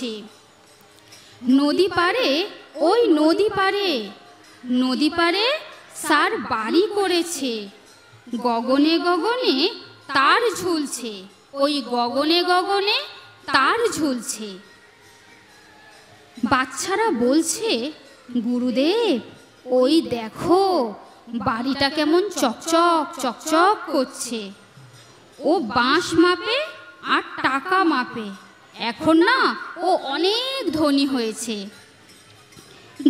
করছে। নদী পারে, ওই নদী পারে, নদী পারে স্যার বাড়ি করেছে, গগনে গগনে তার ঝুলছে, ওই গগনে গগনে তার ঝুলছে। বাচ্চারা বলছে, গুরুদেব ওই দেখো বাড়িটা কেমন চকচক চকচক করছে। ও বাঁশ মাপে আর টাকা মাপে, এখন না ও অনেক ধনী হয়েছে।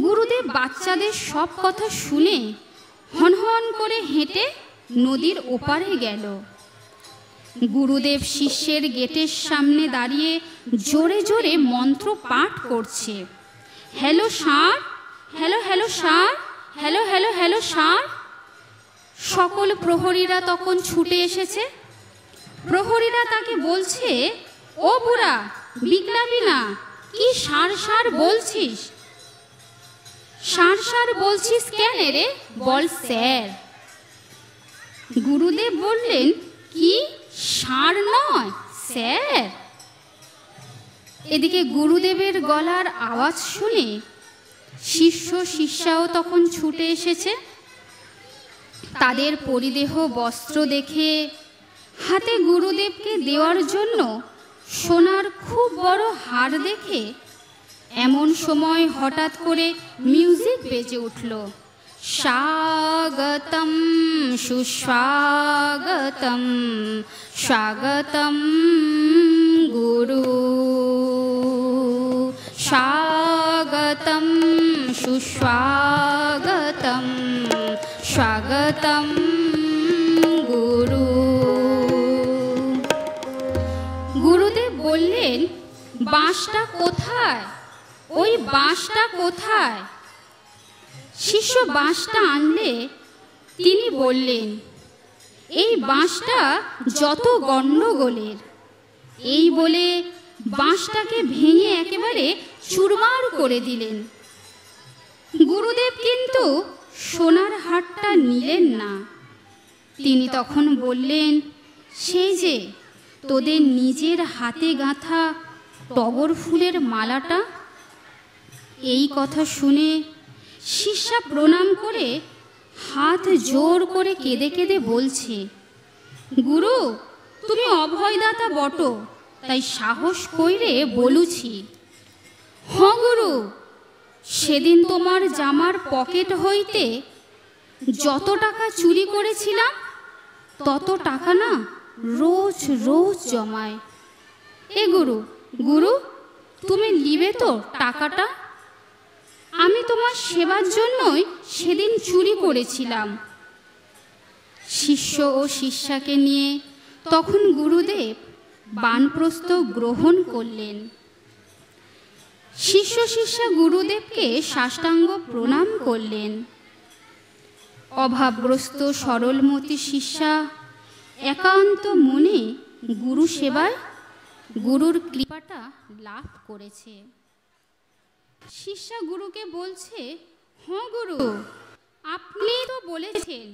গুরুদেব বাচ্চাদের সব কথা শুনে হনহন করে হেঁটে নদীর ওপারে গেল। গুরুদেব শিষ্যের গেটের সামনে দাঁড়িয়ে জোরে জোরে মন্ত্র পাঠ করছে। হ্যালো ষাঁড়, হ্যালো হ্যালো ষাঁড়, হ্যালো হ্যালো হ্যালো ষাঁড়। সকল প্রহরীরা তখন ছুটে এসেছে। প্রহরীরা তাকে বলছে, ও বুড়া বিগলাবি না, কি ষাঁড় ষাঁড় বলছিস? ষাঁড় ষাঁড় বলছিস কেন রে, বল স্যার। গুরুদেব বললেন, কি ষাঁড় নয় স্যার। এদিকে গুরুদেবের গলার আওয়াজ শুনে শিষ্য শিষ্যাও তখন ছুটে এসেছে। তাদের পরিদেহ বস্ত্র দেখে হাতে গুরুদেবকে দেওয়ার জন্য সোনার খুব বড় হার দেখে এমন সময় হঠাৎ করে মিউজিক বেজে উঠল। স্বাগতম সুস্বাগতম, স্বাগতম গুরু, স্বাগতম সুস্বাগতম, স্বাগতম গুরু। গুরুদেব বললেন, বাঁশটা কোথায়, ওই বাঁশটা কোথায়? শিষ্য বাঁশটা আনলে তিনি বললেন, এই বাঁশটা যত গণ্ডগোলের। এই বলে বাঁশটাকে ভেঙে একেবারে চুরমার করে দিলেন। গুরুদেব কিন্তু সোনার হারটা নিলেন না। তিনি তখন বললেন, সেই যে তোদের নিজের হাতে গাঁথা টগর ফুলের মালাটা। এই কথা শুনে শিষ্যা প্রণাম করে হাত জোর করে কেঁদে কেঁদে বলছে, গুরু তুমি অভয়দাতা বটো, তাই সাহস কইরে বলুছি। হ গুরু, সেদিন তোমার জামার পকেট হইতে যত টাকা চুরি করেছিলাম তত টাকা না রোজ রোজ জমায়। এ গুরু, গুরু তুমি নিবে তো টাকাটা? আমি তোমার সেবার জন্যই সেদিন চুরি করেছিলাম। শিষ্য ও শিষ্যাকে নিয়ে তখন গুরুদেব বানপ্রস্থ গ্রহণ করলেন। শিষ্য শিষ্যা গুরুদেবকে সাষ্টাঙ্গ প্রণাম করলেন। অভাবগ্রস্ত সরলমতি শিষ্যা একান্ত মনে গুরু সেবায় গুরুর কৃপাটা লাভ করেছে। শিষ্যা গুরুকে বলছে, হ্যাঁ গুরু, আপনি তো বলেছেন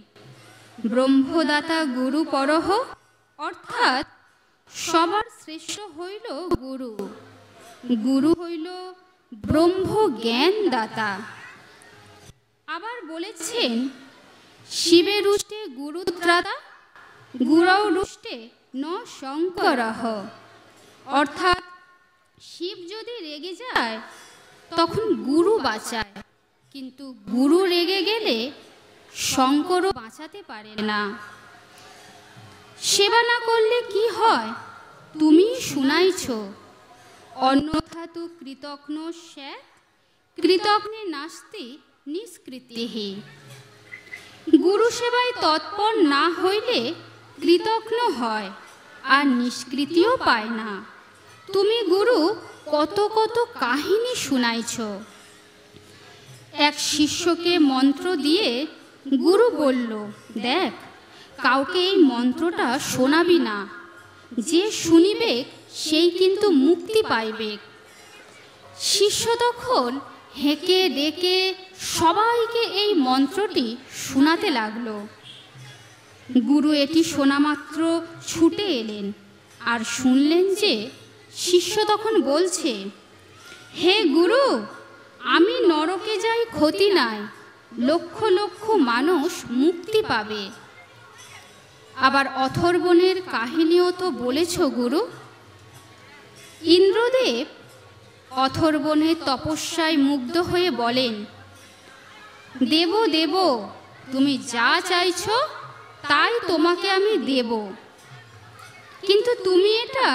ব্রহ্মদাতা গুরু পরহ, অর্থাৎ সবার শ্রেষ্ঠ হইল গুরু। গুরু হইল ব্রহ্ম জ্ঞান দাতা। আবার বলেছেন, শিবে রুষ্টে গুরুত্রাতা, গুরৌ রুষ্টে ন শঙ্করঃ। অর্থাৎ শিব যদি রেগে যায় তখন গুরু বাঁচায়, কিন্তু গুরু রেগে গেলে শঙ্করও বাঁচাতে পারে না। সেবা না করলে কি হয় তুমি শুনাইছ, অন্যথা তু কৃতঘ্ন স্যাৎ, কৃতঘ্নে নাস্তি নিষ্কৃতিঃ। গুরু সেবায় তৎপর না হইলে কৃতঘ্ন হয় আর নিষ্কৃতিও পায় না। তুমি গুরু কত কত কাহিনী শুনাইছ। এক শিষ্যকে মন্ত্র দিয়ে গুরু বলল, দেখ কাউকে এই মন্ত্রটা শোনাবি না, যে শুনিবে সেই কিন্তু মুক্তি পাইবে। শিষ্য তখন হেঁকে ডেকে সবাইকে এই মন্ত্রটি শোনাতে লাগলো। গুরু এটি শোনা মাত্র ছুটে এলেন আর শুনলেন যে শিষ্য তখন বলছে, হে গুরু, আমি নরকে যাই ক্ষতি নাই, লক্ষ লক্ষ মানুষ মুক্তি পাবে। আবার অথর্বণের কাহিনীও তো বলেছ গুরু। ইন্দ্রদেব অথর্বণের তপস্যায় মুগ্ধ হয়ে বলেন, দেব দেব, তুমি যা চাইছ তাই তোমাকে আমি দেব, কিন্তু তুমি এটা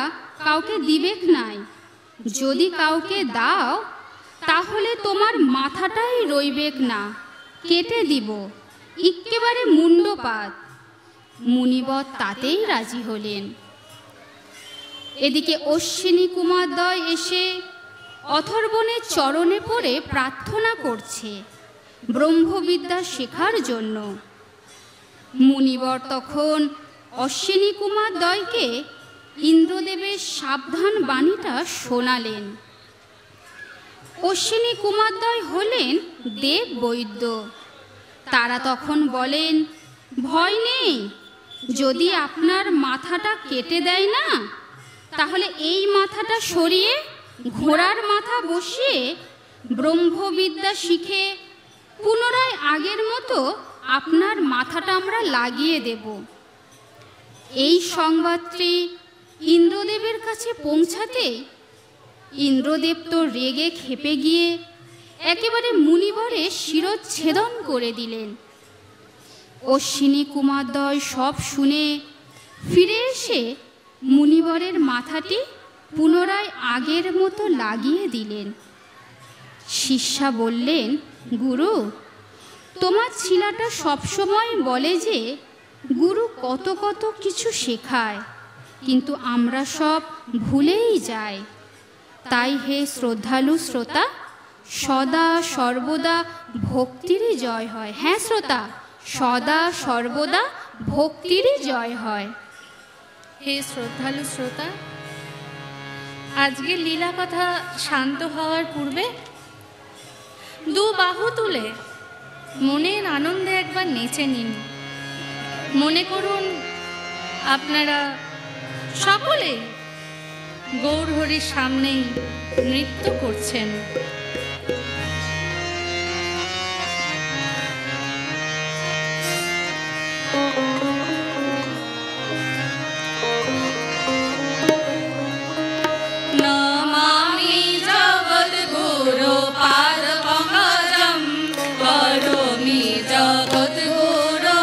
কাউকে দিবেক নাই। যদি কাউকে দাও তাহলে তোমার মাথাটাই রইবেক না, কেটে দিব একেবারে মুন্ডপাত। মুনিবর তাতেই রাজি হলেন। এদিকে অশ্বিনী কুমারদ্বয় এসে অথর্বণের চরণে পড়ে প্রার্থনা করছে ব্রহ্মবিদ্যা শেখার জন্য। মুনিবর তখন অশ্বিনী কুমারদ্বয়কে ইন্দ্রদেবের সাবধান বাণীটা শোনালেন। অশ্বিনী কুমারদ্বয় হলেন দেব বৈদ্য। তারা তখন বলেন, ভয় নেই, যদি আপনার মাথাটা কেটে দেয় না, তাহলে এই মাথাটা সরিয়ে ঘোড়ার মাথা বসিয়ে ব্রহ্মবিদ্যা শিখে পুনরায় আগের মতো আপনার মাথাটা আমরা লাগিয়ে দেব। এই সংবাদটি ইন্দ্রদেবের কাছে পৌঁছাতে ইন্দ্রদেব তো রেগে ক্ষেপে গিয়ে একেবারে মুনিবরের শিরচ্ছেদন করে দিলেন। অশ্বিনী কুমারদ্বয় সব শুনে ফিরে এসে মুনিবরের মাথাটি পুনরায় আগের মতো লাগিয়ে দিলেন। শিষ্যা বললেন, গুরু, তোমার ছিলাটা সবসময় বলে যে গুরু কত কত কিছু শেখায়, কিন্তু আমরা সব ভুলেই যাই। তাই হে শ্রদ্ধালু শ্রোতা, সদা সর্বদা ভক্তিরই জয় হয়। হ্যাঁ শ্রোতা, সদা সর্বদা ভক্তিরই জয় হয়। হে শ্রদ্ধালু শ্রোতা, আজকে লীলা কথা শান্ত হওয়ার পূর্বে দু বাহু তুলে মনের আনন্দে একবার নেচে নিন। মনে করুন আপনারা সকলে গৌরহরির সামনেই নৃত্য করছেন। जगद्गुरो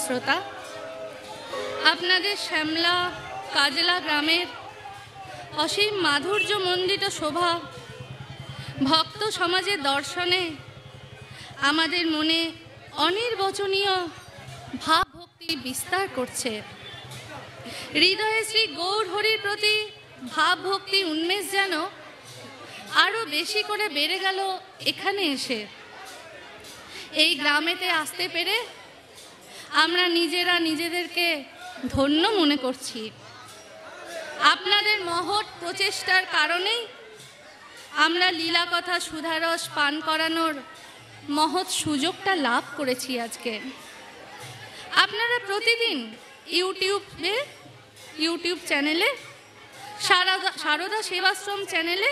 শ্রোতা, আপনাদের শ্যামলা কাজলা গ্রামের অসীম মাধুর্য মণ্ডিত শোভা ভক্ত সমাজের দর্শনে আমাদের মনে অনির্বচনীয় ভাব ভক্তি বিস্তার করছে। হৃদয়ে শ্রী গৌর হরির প্রতি ভাব ভক্তি উন্মেষ যেন আরও বেশি করে বেড়ে গেল এখানে এসে। এই গ্রামেতে আসতে পেরে আমরা নিজেরা নিজেদেরকে ধন্য মনে করছি। আপনাদের মহৎ প্রচেষ্টার কারণেই আমরা লীলা কথা সুধারস পান করানোর মহৎ সুযোগটা লাভ করেছি আজকে। আপনারা প্রতিদিন ইউটিউব চ্যানেলে সারদা সেবাশ্রম চ্যানেলে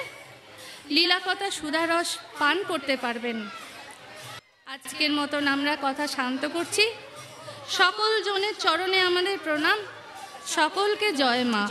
লীলা কথা সুধারস পান করতে পারবেন। আজকের মতন আমরা কথা শান্ত করছি। সকল জনের চরণে আমাদের প্রণাম। সকলকে জয় মা।